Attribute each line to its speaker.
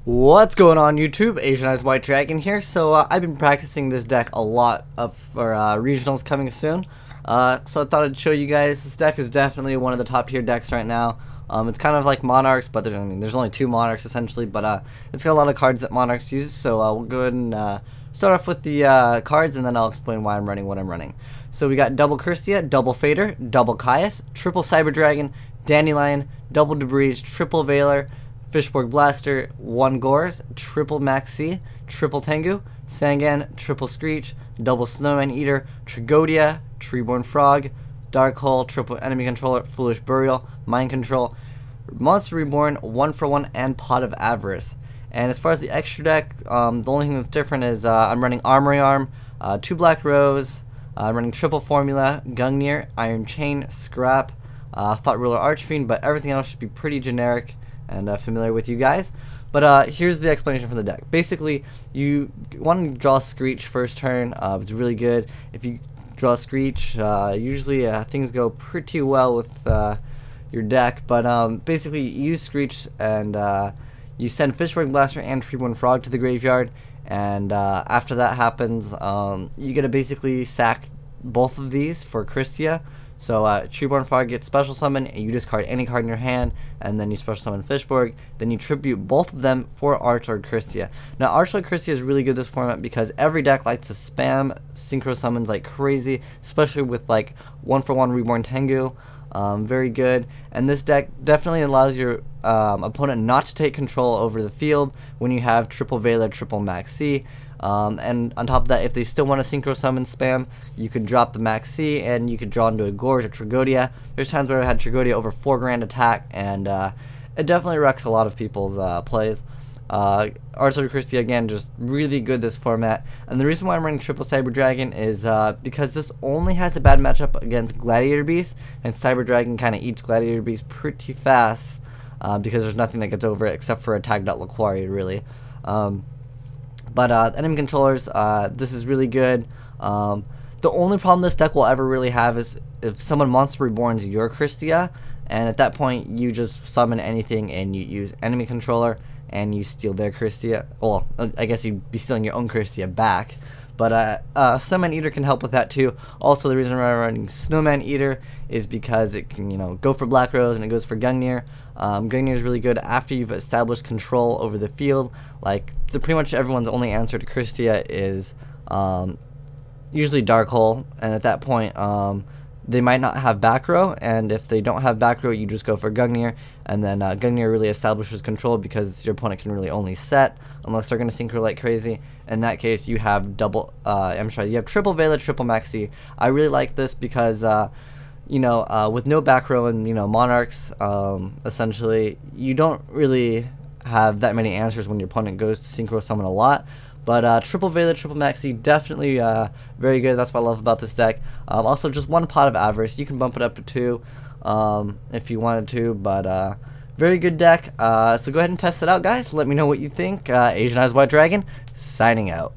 Speaker 1: What's going on YouTube? azneyeswhitedragon here. So I've been practicing this deck a lot for regionals coming soon. So I thought I'd show you guys. This deck is definitely one of the top tier decks right now. It's kind of like Monarchs, but there's only two Monarchs essentially, but it's got a lot of cards that Monarchs use. So we'll go ahead and start off with the cards, and then I'll explain why I'm running what I'm running. So we got double Kristya, double Fader, double Caius, triple Cyber Dragon, Dandelion, double Debris, triple Veiler, Fishborg Blaster, 1 Gores, triple Maxi, triple Tengu, Sangan, triple Screech, double Snowman Eater, Tragodia, Treeborn Frog, Dark Hole, triple Enemy Controller, Foolish Burial, Mind Control, Monster Reborn, 1-for-1, and Pot of Avarice. And as far as the extra deck, the only thing that's different is I'm running Armory Arm, 2 Black Rose, I'm running triple Formula, Gungnir, Iron Chain, Scrap, Thought Ruler Archfiend, but everything else should be pretty generic and familiar with you guys. But here's the explanation for the deck. Basically, you want to draw Screech first turn. It's really good. If you draw Screech, usually things go pretty well with your deck. But basically, you use Screech and you send Fishborg Blaster and Treeborn Frog to the graveyard. And after that happens, you get to basically sack both of these for Kristya. So Treeborn Frog gets special summon, and you discard any card in your hand, and then you special summon Fishborg. Then you tribute both of them for Archlord Kristya. Now Archlord Kristya is really good this format because every deck likes to spam synchro summons like crazy, especially with like 1-for-1 Reborn Tengu. Very good. And this deck definitely allows your opponent not to take control over the field when you have triple Veiler, triple Maxi. And on top of that, if they still want to synchro summon spam, you could drop the Maxi and you could draw into a Gorge or Tragodia. There's times where I had Tragodia over 4 grand attack, and it definitely wrecks a lot of people's plays. Archlord Kristya, again, just really good this format. And the reason why I'm running triple Cyber Dragon is because this only has a bad matchup against Gladiator Beast, and Cyber Dragon kind of eats Gladiator Beast pretty fast because there's nothing that gets over it except for a Tag.Laquaria, really. But enemy controllers, this is really good. The only problem this deck will ever really have is if someone Monster Reborns your Kristya, and at that point you just summon anything and you use enemy controller and you steal their Kristya. Well, I guess you'd be stealing your own Kristya back. But Snowman Eater can help with that too. Also, the reason why I'm running Snowman Eater is because it can, go for Black Rose and it goes for Gungnir. Gungnir is really good after you've established control over the field. Like, pretty much everyone's only answer to Kristya is usually Dark Hole, and at that point, they might not have back row, and if they don't have back row, you just go for Gungnir, and then Gungnir really establishes control because your opponent can really only set unless they're going to synchro like crazy. In that case, you have you have triple Veiler, triple Maxi. I really like this because with no back row and Monarchs, essentially you don't really have that many answers when your opponent goes to synchro summon a lot. But triple Veiler, triple Maxi, definitely very good. That's what I love about this deck. Also, just 1 Pot of Avarice. You can bump it up to 2 if you wanted to, but very good deck. So go ahead and test it out, guys. Let me know what you think. azneyeswhitedragon, signing out.